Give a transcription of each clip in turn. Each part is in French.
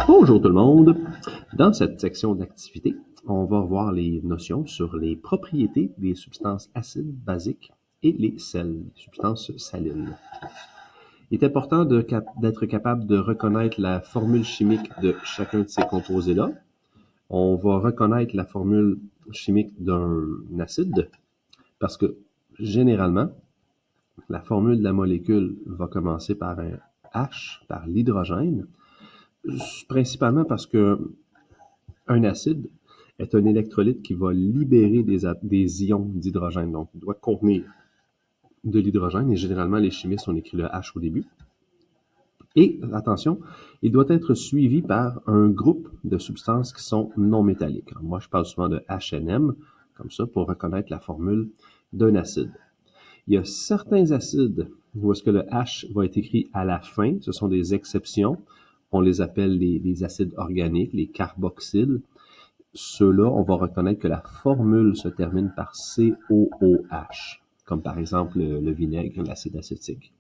Bonjour tout le monde! Dans cette section d'activité, on va voir les notions sur les propriétés des substances acides, basiques et les sels, les substances salines. Il est important d'être capable de reconnaître la formule chimique de chacun de ces composés-là. On va reconnaître la formule chimique d'un acide parce que généralement, la formule de la molécule va commencer par un H, par l'hydrogène, principalement parce que un acide est un électrolyte qui va libérer des ions d'hydrogène. Donc, il doit contenir de l'hydrogène et généralement, les chimistes ont écrit le H au début. Et, attention, il doit être suivi par un groupe de substances qui sont non métalliques. Alors, moi, je parle souvent de HNM, comme ça, pour reconnaître la formule d'un acide. Il y a certains acides où est-ce que le H va être écrit à la fin. Ce sont des exceptions. On les appelle les acides organiques, les carboxyles. Ceux-là, on va reconnaître que la formule se termine par COOH, comme par exemple le vinaigre, l'acide acétique,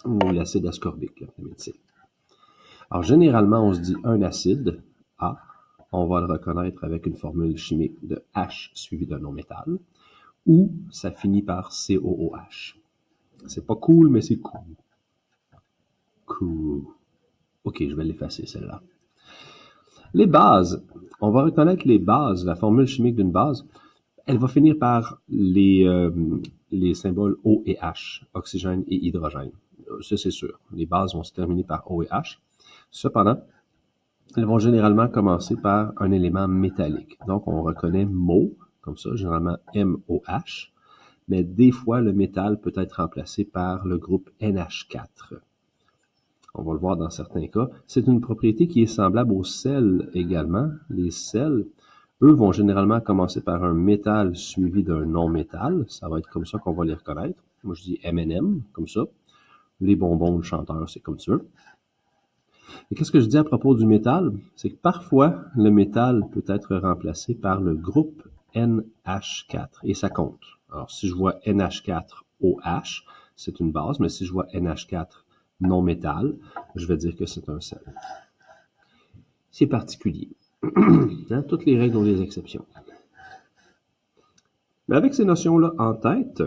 ou l'acide ascorbique, la médecine. Alors, généralement, on se dit un acide, A, on va le reconnaître avec une formule chimique de H suivie d'un non-métal, ou ça finit par COOH. C'est pas cool, mais c'est cool. Cool. OK, je vais l'effacer, celle-là. Les bases. On va reconnaître les bases, la formule chimique d'une base. Elle va finir par les symboles O et H, oxygène et hydrogène. Ça, c'est sûr. Les bases vont se terminer par O et H. Cependant, elles vont généralement commencer par un élément métallique. Donc, on reconnaît MO, comme ça, généralement MOH, mais des fois, le métal peut être remplacé par le groupe NH4. On va le voir dans certains cas. C'est une propriété qui est semblable aux sels également. Les sels, eux, vont généralement commencer par un métal suivi d'un non-métal. Ça va être comme ça qu'on va les reconnaître. Moi, je dis M&M, comme ça. Les bonbons de chanteur, c'est comme ça. Et qu'est-ce que je dis à propos du métal? C'est que parfois, le métal peut être remplacé par le groupe NH4, et ça compte. Alors, si je vois NH4OH, c'est une base, mais si je vois NH4 non-métal, je vais dire que c'est un sel. C'est particulier. Toutes les règles ont des exceptions. Mais avec ces notions-là en tête,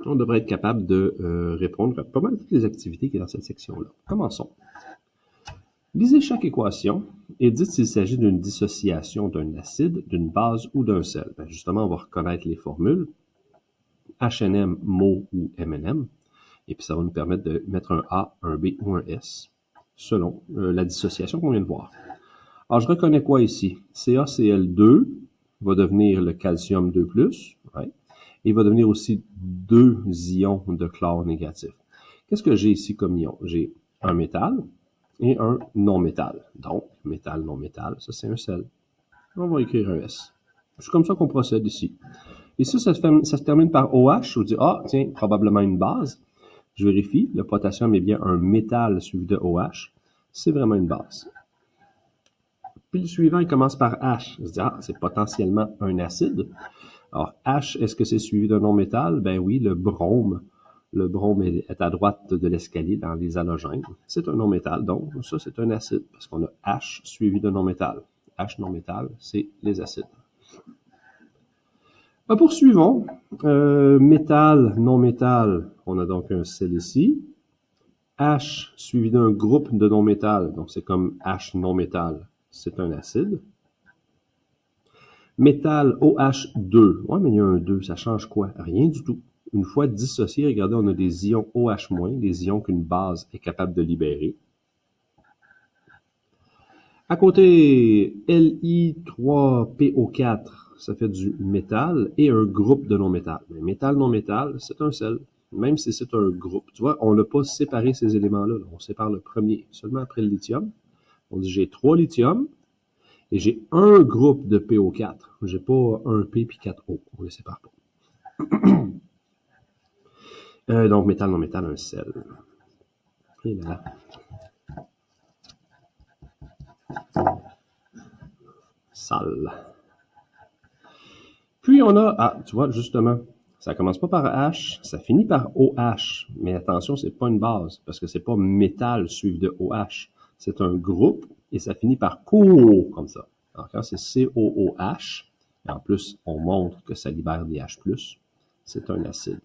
on devrait être capable de répondre à pas mal toutes les activités qui sont dans cette section-là. Commençons. Lisez chaque équation et dites s'il s'agit d'une dissociation d'un acide, d'une base ou d'un sel. Justement, on va reconnaître les formules HNM, MO ou MNM. Et puis, ça va nous permettre de mettre un A, un B ou un S, selon la dissociation qu'on vient de voir. Alors, je reconnais quoi ici? CaCl2 va devenir le calcium 2+, ouais, et va devenir aussi 2 ions de chlore négatif. Qu'est-ce que j'ai ici comme ion? J'ai un métal et un non-métal. Donc, métal, non-métal, ça c'est un sel. On va écrire un S. C'est comme ça qu'on procède ici. Ici, ça se termine par OH. Je vous dis, ah, tiens, probablement une base. Je vérifie, le potassium est bien un métal suivi de OH. C'est vraiment une base. Puis le suivant, il commence par H. Je dis, ah, c'est potentiellement un acide. Alors, H, est-ce que c'est suivi d'un non-métal? Ben oui, le brome. Le brome est à droite de l'escalier dans les halogènes. C'est un non-métal, donc ça, c'est un acide, parce qu'on a H suivi de non-métal. H non-métal, c'est les acides. Poursuivons. Métal, non-métal, on a donc un sel ici. H suivi d'un groupe de non-métal, donc c'est comme H non-métal, c'est un acide. Métal OH2, ouais, mais il y a un 2, ça change quoi? Rien du tout. Une fois dissocié, regardez, on a des ions OH-, des ions qu'une base est capable de libérer. À côté, Li3PO4, ça fait du métal et un groupe de non-métal. Mais métal, non-métal, c'est un sel, même si c'est un groupe. Tu vois, on n'a pas séparé ces éléments-là. On sépare le premier, seulement après le lithium. On dit j'ai 3 lithiums et j'ai un groupe de PO4. J'ai pas un P puis 4 O. On les sépare pas. Donc, métal, non-métal, un sel. Et là. Sale. Puis on a, ah, tu vois, justement, ça commence pas par H, ça finit par OH. Mais attention, c'est pas une base, parce que c'est pas métal suivi de OH. c'est un groupe et ça finit par COO, comme ça. Alors, quand c'est COOH, et en plus, on montre que ça libère des H+, c'est un acide.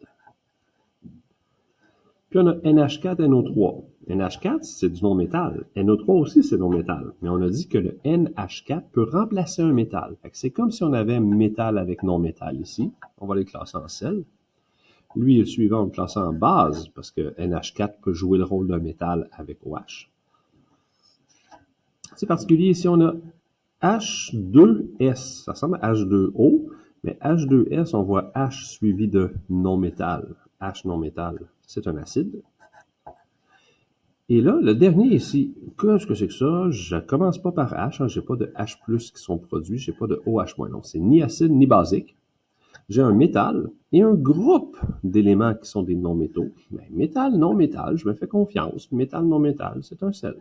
Puis on a NH4NO3. NH4, c'est du non-métal. NO3 aussi, c'est non-métal. Mais on a dit que le NH4 peut remplacer un métal. C'est comme si on avait métal avec non-métal ici. On va les classer en sel. Lui, le suivant, on le classe en base, parce que NH4 peut jouer le rôle d'un métal avec OH. C'est particulier, ici on a H2S. Ça ressemble à H2O, mais H2S, on voit H suivi de non-métal. H non-métal, c'est un acide. Et là, le dernier ici, qu'est-ce que c'est que ça? Je commence pas par H, j'ai pas de H+, qui sont produits, j'ai pas de OH-. Donc, c'est ni acide ni basique. J'ai un métal et un groupe d'éléments qui sont des non-métaux. Mais métal, non-métal, je me fais confiance. Métal, non-métal, c'est un sel.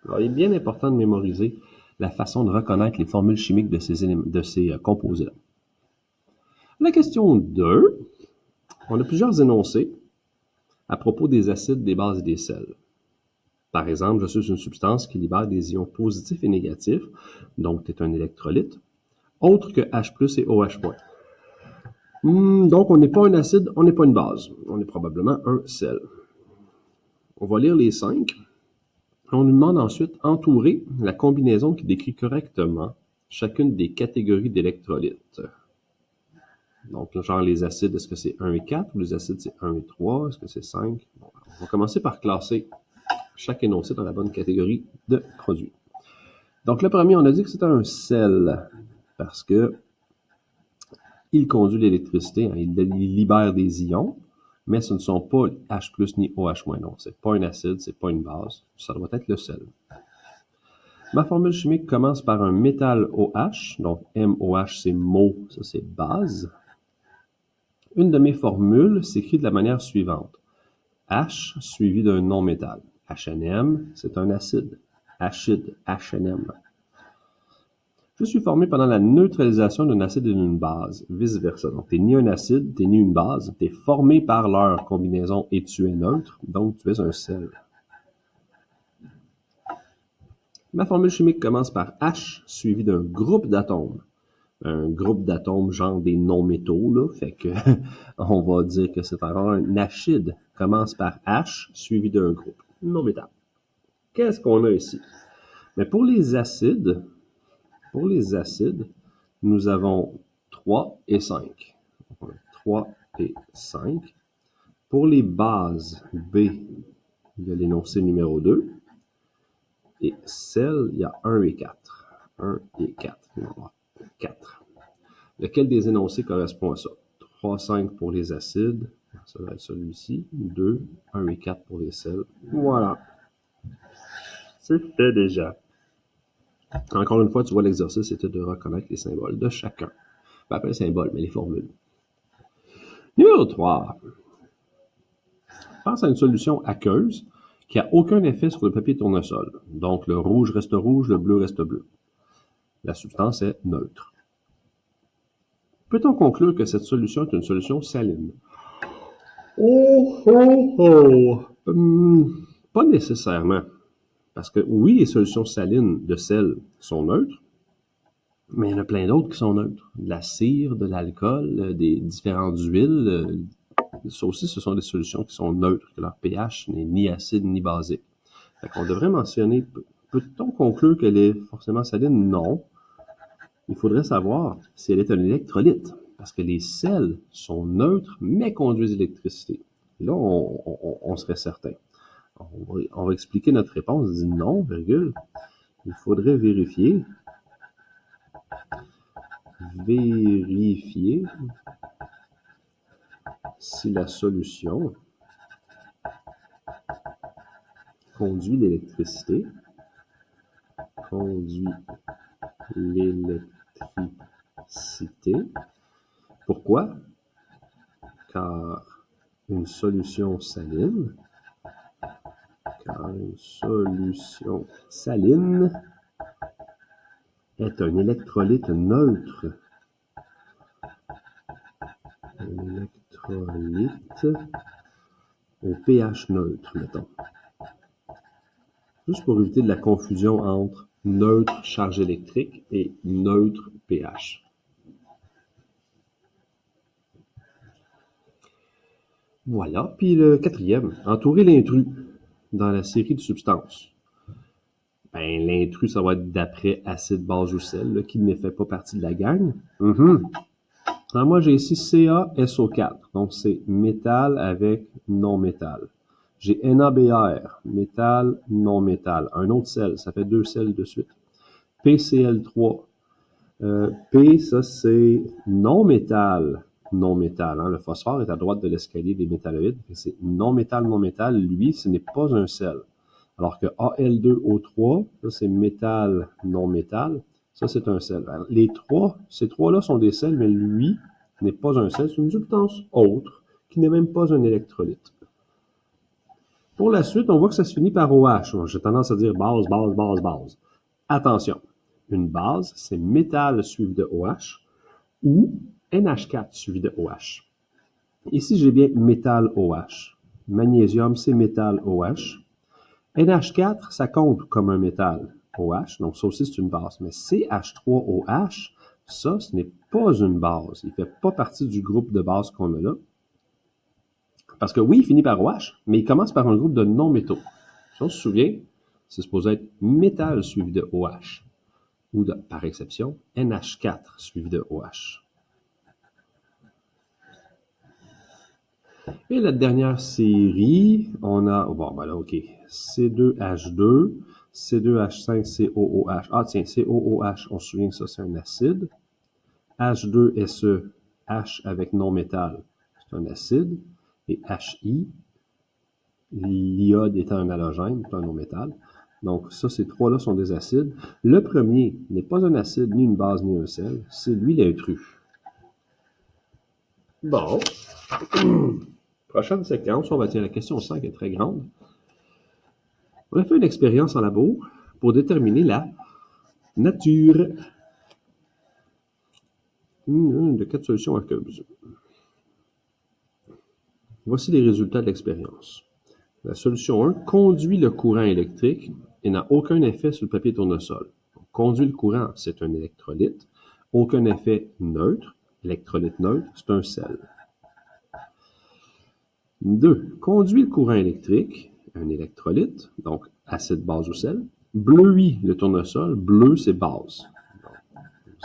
Alors, il est bien important de mémoriser la façon de reconnaître les formules chimiques de ces composés-là. La question 2, on a plusieurs énoncés à propos des acides, des bases et des sels. Par exemple, je suis une substance qui libère des ions positifs et négatifs, donc tu es un électrolyte, autre que H+, et OH-. Donc, on n'est pas un acide, on n'est pas une base. On est probablement un sel. On va lire les 5. On nous demande ensuite entourer la combinaison qui décrit correctement chacune des catégories d'électrolytes. Donc, genre les acides, est-ce que c'est 1 et 4 ou les acides c'est 1 et 3? Est-ce que c'est 5? Bon, on va commencer par classer chaque énoncé dans la bonne catégorie de produits. Donc, le premier, on a dit que c'était un sel parce que il conduit l'électricité, hein, il libère des ions, mais ce ne sont pas H+, ni OH-. Donc, c'est pas un acide, c'est pas une base, ça doit être le sel. Ma formule chimique commence par un métal OH, donc MOH c'est mot, ça c'est base. Une de mes formules s'écrit de la manière suivante. H suivi d'un non-métal. HNM, c'est un acide. Acide, HNM. Je suis formé pendant la neutralisation d'un acide et d'une base, vice-versa. Donc, tu n'es ni un acide, tu n'es ni une base, tu es formé par leur combinaison et tu es neutre, donc tu es un sel. Ma formule chimique commence par H suivi d'un groupe d'atomes. Un groupe d'atomes, genre des non-métaux, là, fait que on va dire que c'est encore un acide. Commence par H suivi d'un groupe non-métal. Qu'est-ce qu'on a ici? Mais pour les acides, nous avons 3 et 5. 3 et 5. Pour les bases B, il y a l'énoncé numéro 2. Et sel, il y a 1 et 4. 1 et 4. 4. Lequel des énoncés correspond à ça? 3, 5 pour les acides. Ça va être celui-ci. 2, 1 et 4 pour les sels. Voilà. C'est fait déjà. Encore une fois, tu vois, l'exercice, c'était de reconnaître les symboles de chacun. Pas les symboles, mais les formules. Numéro 3. Pense à une solution aqueuse qui n'a aucun effet sur le papier tournesol. Donc, le rouge reste rouge, le bleu reste bleu. La substance est neutre. Peut-on conclure que cette solution est une solution saline? Pas nécessairement. Parce que oui, les solutions salines de sel sont neutres, mais il y en a plein d'autres qui sont neutres. De la cire, de l'alcool, des différentes huiles. Ça aussi, ce sont des solutions qui sont neutres, que leur pH n'est ni acide ni basique. Fait qu'on devrait mentionner, peut-on conclure qu'elle est forcément saline? Non. Il faudrait savoir si elle est un électrolyte, parce que les sels sont neutres, mais conduisent l'électricité. Là, on serait certain. On va expliquer notre réponse. On dit non, virgule. Il faudrait vérifier si la solution conduit l'électricité. Pourquoi? Car une solution saline est un électrolyte neutre. Un électrolyte au pH neutre, mettons. Juste pour éviter de la confusion entre neutre charge électrique et neutre pH. Voilà. Puis le quatrième, entourer l'intrus dans la série de substances. Ben, l'intrus, ça va être d'après acide, base ou sel, là, qui ne fait pas partie de la gang. Alors moi, j'ai ici CaSO4, donc c'est métal avec non-métal. J'ai NaBr, métal, non-métal. Un autre sel, ça fait 2 sels de suite. PCl3. P, ça c'est non-métal. Non-métal. Hein? Le phosphore est à droite de l'escalier des métalloïdes. C'est non-métal, non-métal. Lui, ce n'est pas un sel. Alors que Al2O3, ça c'est métal, non-métal. Ça, c'est un sel. Ces trois-là sont des sels, mais lui n'est pas un sel. C'est une substance autre qui n'est même pas un électrolyte. Pour la suite, on voit que ça se finit par OH. J'ai tendance à dire base, base, base, base. Attention. Une base, c'est métal suivi de OH ou NH4 suivi de OH. Ici, j'ai bien métal OH. Magnésium, c'est métal OH. NH4, ça compte comme un métal OH, donc ça aussi c'est une base. Mais CH3OH, ça, ce n'est pas une base. Il ne fait pas partie du groupe de base qu'on a là. Parce que oui, il finit par OH, mais il commence par un groupe de non-métaux. Si on se souvient, c'est supposé être métal suivi de OH. Ou par exception, NH4 suivi de OH. Et la dernière série, on a, bon, ben là, OK, C2H2, C2H5COOH. Ah, tiens, COOH, on se souvient que ça, c'est un acide. H2SE, H avec non-métal, c'est un acide. Et HI, l'iode étant un halogène, c'est un non-métal. Donc, ça, ces trois-là sont des acides. Le premier n'est pas un acide, ni une base, ni un sel. C'est lui l'intrus. Bon. Prochaine séquence, on va dire la question 5 est très grande. On a fait une expérience en labo pour déterminer la nature de 4 solutions aqueuses. Voici les résultats de l'expérience. La solution 1 conduit le courant électrique et n'a aucun effet sur le papier tournesol. Donc, conduit le courant, c'est un électrolyte. Aucun effet neutre. Électrolyte neutre, c'est un sel. 2. Conduit le courant électrique, un électrolyte, donc acide, base ou sel. Bleuit le tournesol, bleu c'est base. Donc,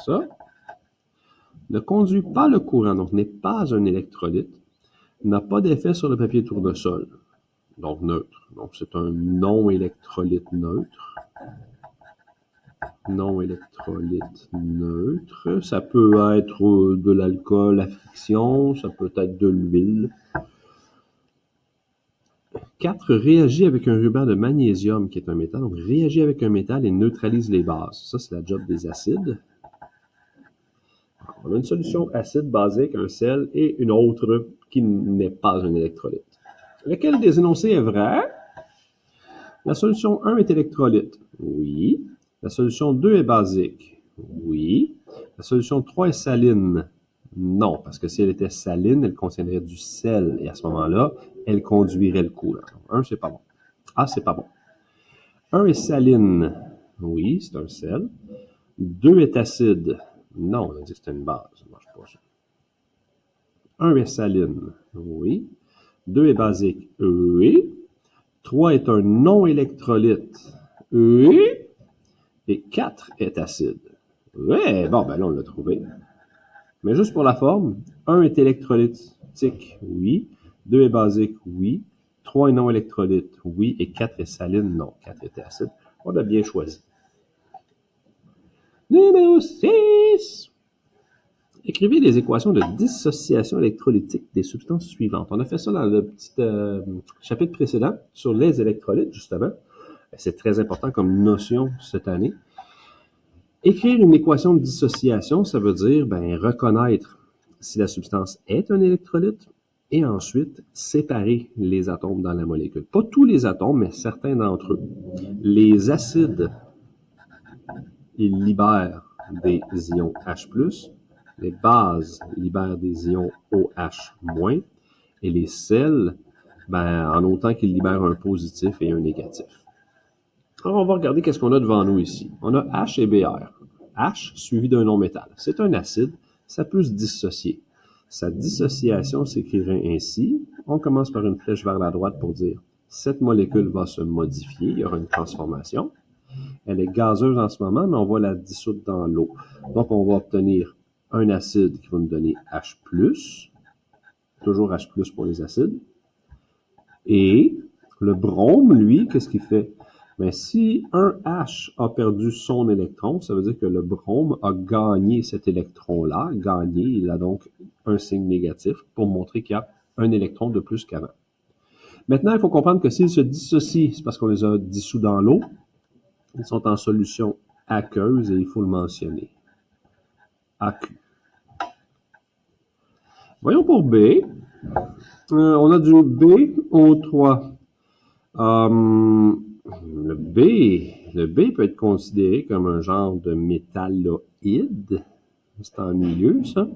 ça. Ne conduit pas le courant, donc n'est pas un électrolyte. N'a pas d'effet sur le papier tournesol, donc neutre. Donc c'est un non-électrolyte neutre. Non-électrolyte neutre. Ça peut être de l'alcool à friction, ça peut être de l'huile. 4. Réagit avec un ruban de magnésium, qui est un métal. Donc, réagit avec un métal et neutralise les bases. Ça, c'est la job des acides. On a une solution acide, basique, un sel, et une autre qui n'est pas un électrolyte. Lequel des énoncés est vrai? La solution 1 est électrolyte. Oui. La solution 2 est basique. Oui. La solution 3 est saline. Non, parce que si elle était saline, elle contiendrait du sel. Et à ce moment-là, elle conduirait le courant. 1, c'est pas bon. Ah, c'est pas bon. 1 est saline. Oui, c'est un sel. 2 est acide. Non, on a dit que c'était une base. Ça marche pas, ça. 1 est saline. Oui. 2 est basique. Oui. 3 est un non-électrolyte. Oui. Et 4 est acide. Ouais, bon, ben là, on l'a trouvé. Mais juste pour la forme, 1 est électrolytique, oui. 2 est basique, oui. 3 est non électrolyte, oui. Et 4 est saline, non. 4 est acide. On a bien choisi. Numéro 6. Écrivez les équations de dissociation électrolytique des substances suivantes. On a fait ça dans le petit chapitre précédent sur les électrolytes, justement. C'est très important comme notion cette année. Écrire une équation de dissociation, ça veut dire reconnaître si la substance est un électrolyte et ensuite séparer les atomes dans la molécule. Pas tous les atomes, mais certains d'entre eux. Les acides, ils libèrent des ions H+, les bases libèrent des ions OH-, et les sels, en autant qu'ils libèrent un positif et un négatif. Alors, on va regarder qu'est-ce qu'on a devant nous ici. On a H et Br. H suivi d'un non-métal. C'est un acide, ça peut se dissocier. Sa dissociation s'écrirait ainsi. On commence par une flèche vers la droite pour dire cette molécule va se modifier, il y aura une transformation. Elle est gazeuse en ce moment, mais on va la dissoudre dans l'eau. Donc, on va obtenir un acide qui va nous donner H+, toujours H+, pour les acides. Et le brome, lui, qu'est-ce qu'il fait? Mais si un H a perdu son électron, ça veut dire que le brome a gagné cet électron-là, il a donc un signe négatif pour montrer qu'il y a un électron de plus qu'avant. Maintenant, il faut comprendre que s'ils se dissocient, c'est parce qu'on les a dissous dans l'eau, ils sont en solution aqueuse et il faut le mentionner. AQ. Voyons pour B. On a du BO3. Le B peut être considéré comme un genre de métalloïde. C'est ennuyeux, ça.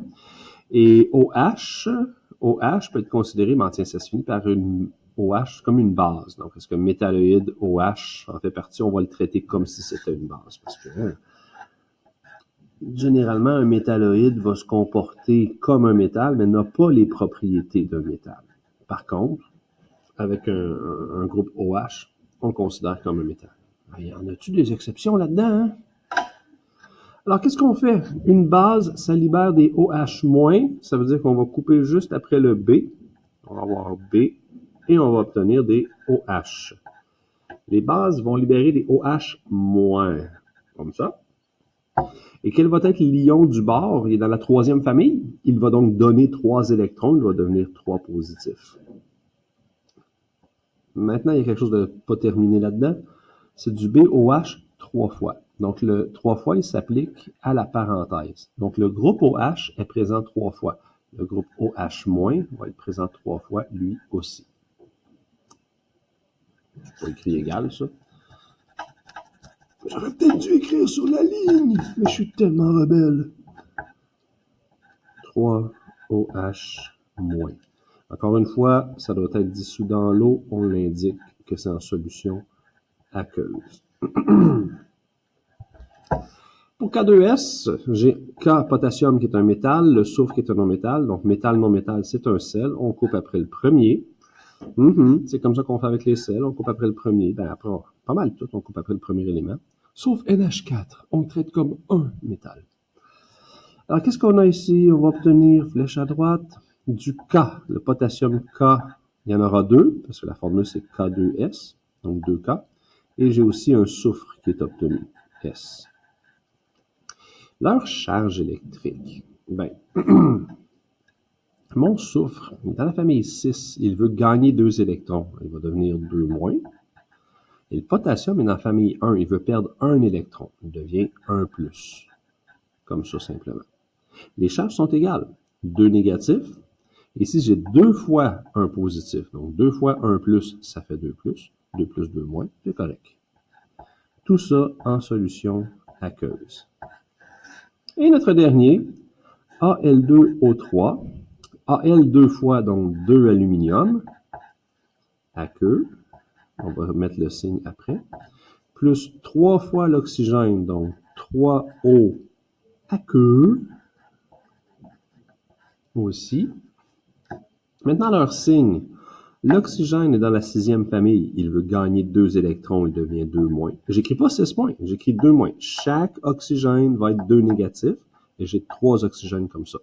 Et OH peut être considéré, mais tiens, ça se finit par une OH comme une base. Donc, est-ce que métalloïde OH en fait partie? On va le traiter comme si c'était une base. Parce que généralement, un métalloïde va se comporter comme un métal, mais n'a pas les propriétés d'un métal. Par contre, avec un groupe OH, on le considère comme un métal. Y en a-tu des exceptions là-dedans? Hein? Alors, qu'est-ce qu'on fait? Une base, ça libère des OH-, ça veut dire qu'on va couper juste après le B. On va avoir B et on va obtenir des OH. Les bases vont libérer des OH-, comme ça. Et quel va être l'ion du bord? Il est dans la troisième famille. Il va donc donner 3 électrons. Il va devenir 3 positifs. Maintenant, il y a quelque chose de pas terminé là-dedans. C'est du BOH 3 fois. Donc, le 3 fois, il s'applique à la parenthèse. Donc, le groupe OH est présent 3 fois. Le groupe OH- va être présent 3 fois, lui aussi. Je pas écrit égal, ça. J'aurais peut-être dû écrire sur la ligne, mais je suis tellement rebelle. 3 OH-. Encore une fois, ça doit être dissous dans l'eau. On l'indique que c'est en solution aqueuse. Pour K2S, j'ai K, potassium, qui est un métal, le soufre, qui est un non-métal. Donc, métal, non-métal, c'est un sel. On coupe après le premier. C'est comme ça qu'on fait avec les sels. On coupe après le premier. Ben, après, pas mal tout, on coupe après le premier élément. Sauf NH4, on le traite comme un métal. Alors, qu'est-ce qu'on a ici? On va obtenir, flèche à droite, du K. Le potassium K, il y en aura 2, parce que la formule, c'est K2S, donc 2K. Et j'ai aussi un soufre qui est obtenu, S. Leur charge électrique. Ben, mon soufre, dans la famille 6, il veut gagner 2 électrons. Il va devenir 2-. Et le potassium est dans la famille 1, il veut perdre 1 électron. Il devient 1+. Comme ça, simplement. Les charges sont égales. 2 négatifs. Ici, j'ai 2 fois 1 positif. Donc, 2 fois 1+, ça fait 2+. 2+, 2-, c'est correct. Tout ça en solution aqueuse. Et notre dernier, Al2O3. Al 2 fois, donc 2 aluminium, aqueux, on va mettre le signe après, plus 3 fois l'oxygène, donc 3O aqueux, aussi. Maintenant, leur signe. L'oxygène est dans la 6e famille. Il veut gagner 2 électrons, il devient 2-. J'écris pas 6-, j'écris 2-. Chaque oxygène va être 2 négatifs, et j'ai 3 oxygènes comme ça.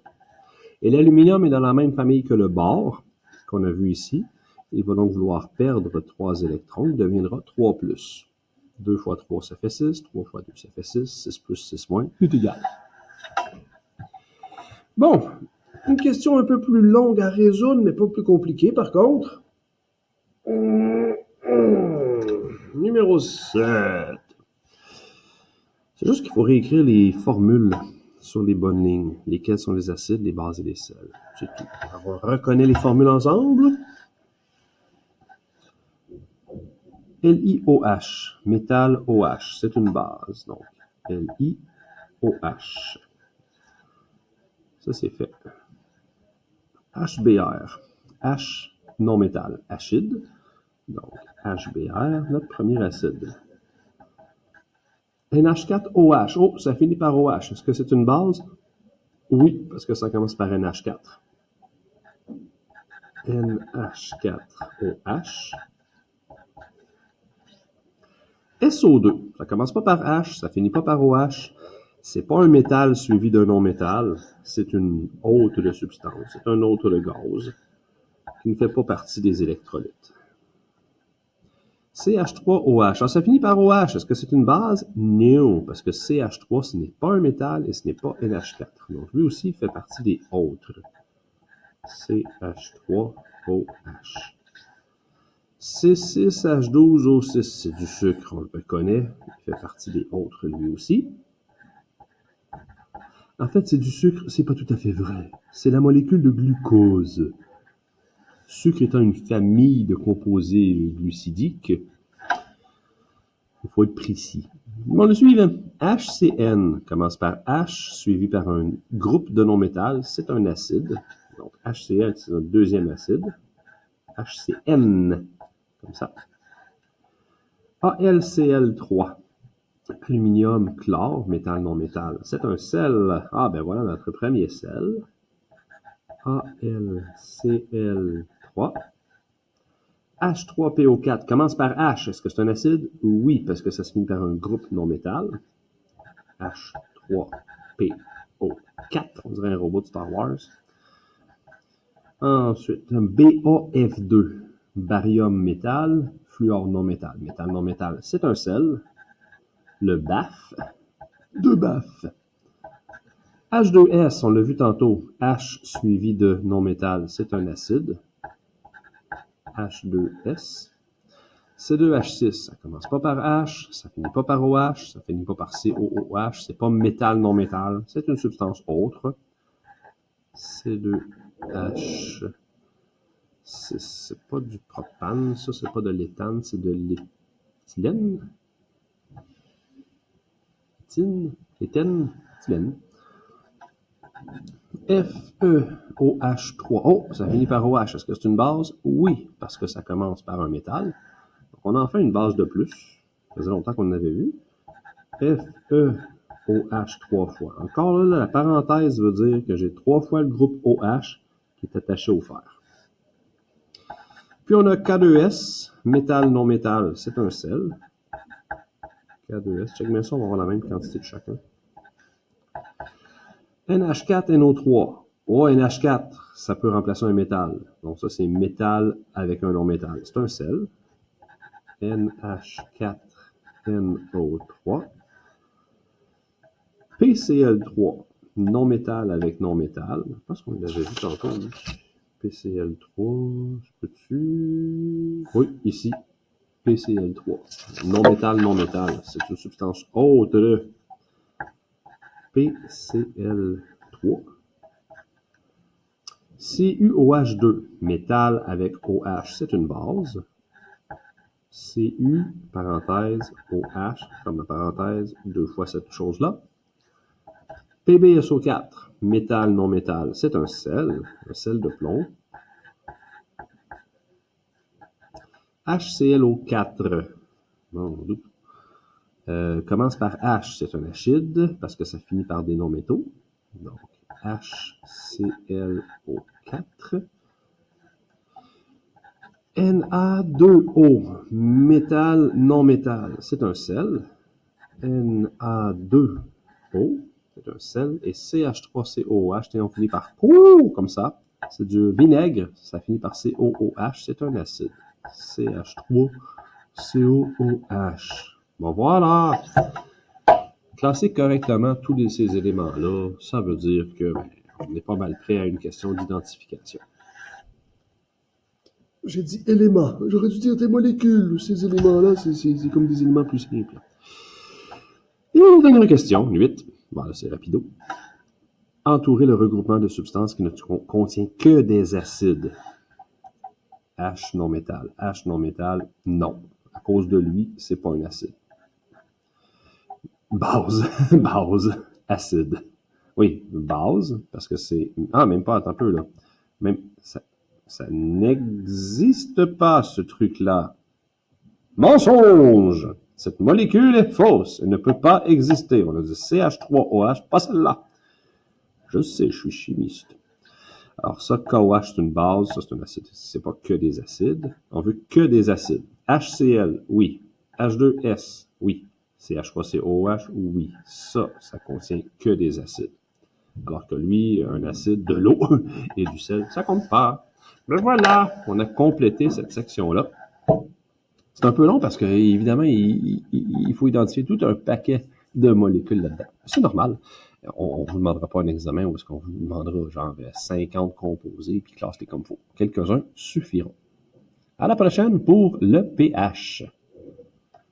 Et l'aluminium est dans la même famille que le bore, qu'on a vu ici. Il va donc vouloir perdre 3 électrons. Il deviendra 3+. 2 fois 3, ça fait 6. 3 fois 2, ça fait 6. 6 plus 6 moins, c'est égal. Bon, une question un peu plus longue à résoudre, mais pas plus compliquée par contre. Numéro 7. C'est juste qu'il faut réécrire les formules sur les bonnes lignes, lesquelles sont les acides, les bases et les sels. C'est tout. Alors, on reconnaît les formules ensemble. LiOH, métal OH, c'est une base. Donc, LiOH. Ça, c'est fait. HBr, H non métal, acide. Donc, HBr, notre premier acide. NH4OH. Oh, ça finit par OH. Est-ce que c'est une base? Oui, parce que ça commence par NH4. NH4OH. SO2, ça commence pas par H, ça finit pas par OH. C'est pas un métal suivi d'un non-métal, c'est une autre substance, c'est un autre gaz qui ne fait pas partie des électrolytes. CH3OH, ça finit par OH, est-ce que c'est une base? Non, parce que CH3, ce n'est pas un métal et ce n'est pas NH4. Donc lui aussi fait partie des autres. CH3OH. C6H12O6, c'est du sucre, on le connaît, il fait partie des autres lui aussi. En fait, c'est du sucre, c'est pas tout à fait vrai. C'est la molécule de glucose. Sucre étant une famille de composés glucidiques, il faut être précis. Bon, le suivant, HCN commence par H, suivi par un groupe de non-métal, c'est un acide. Donc, HCl, c'est notre deuxième acide. HCN, comme ça. AlCl3, aluminium, chlore, métal non-métal. C'est un sel. Ah, ben voilà notre premier sel. AlCl3. H3PO4 commence par H. Est-ce que c'est un acide? Oui, parce que ça se finit par un groupe non-métal. H3PO4. On dirait un robot de Star Wars. Ensuite, BAF2. Barium métal, fluor non-métal. Métal non-métal, c'est un sel. Le BAF. 2 BAF. H2S, on l'a vu tantôt. H suivi de non-métal, c'est un acide. H2S. C2H6, ça commence pas par H, ça finit pas par OH, ça finit pas par COOH, c'est pas métal non-métal, c'est une substance autre. C2H6, c'est pas du propane, ça c'est pas de l'éthane, c'est de l'éthylène. Éthène, éthylène. FeOH3. Oh, ça finit par OH. Est-ce que c'est une base? Oui, parce que ça commence par un métal. Donc, on en fait une base de plus. Ça faisait longtemps qu'on en avait vu. FeOH 3 fois. Encore là, la parenthèse veut dire que j'ai 3 fois le groupe OH qui est attaché au fer. Puis on a K2S, métal non-métal, c'est un sel. K2S, check bien ça, on va avoir la même quantité de chacun. NH4NO3. Oh, NH4, ça peut remplacer un métal. Donc ça, c'est métal avec un non-métal. C'est un sel. NH4NO3. PCl3, non-métal avec non-métal. Je pense qu'on l'avait vu tantôt. PCl3, je peux-tu... Oui, ici. PCl3. Non-métal, non-métal. C'est une substance autre. PCl3. CuOH2, métal avec OH, c'est une base. Cu, parenthèse, OH, ferme la parenthèse, 2 fois cette chose-là. PbSO4, métal, non-métal, c'est un sel de plomb. HClO4, commence par H, c'est un acide, parce que ça finit par des non-métaux. Donc, HClO4. Na2O, métal, non-métal, c'est un sel. Na2O, c'est un sel. Et CH3COOH, on finit par POU, comme ça. C'est du vinaigre, ça finit par COOH, c'est un acide. CH3COOH. Bon, voilà. Classer correctement tous ces éléments-là, ça veut dire que on est pas mal prêt à une question d'identification. J'ai dit éléments. J'aurais dû dire des molécules. Ces éléments-là, c'est comme des éléments plus simples. Et une dernière question, 8. Voilà, c'est rapido. Entourer le regroupement de substances qui ne contient que des acides. H non-métal. H non-métal, non. À cause de lui, c'est pas un acide. Base. Base. Acide. Oui, base, parce que c'est... Ah, même pas, attends un peu, là. Même... Ça n'existe pas, ce truc-là. Mensonge! Cette molécule est fausse. Elle ne peut pas exister. On a dit CH3OH, pas celle-là. Je sais, je suis chimiste. Alors ça, KOH, c'est une base. Ça, c'est un acide. C'est pas que des acides. On veut que des acides. HCl, oui. H2S, oui. CH3COH, oui. Ça contient que des acides. Alors que lui, un acide, de l'eau et du sel, ça compte pas. Mais voilà, on a complété cette section-là. C'est un peu long parce que, évidemment, il faut identifier tout un paquet de molécules là-dedans. C'est normal. On ne vous demandera pas un examen où est-ce qu'on vous demandera genre 50 composés puis classe-les comme il faut. Quelques-uns suffiront. À la prochaine pour le pH.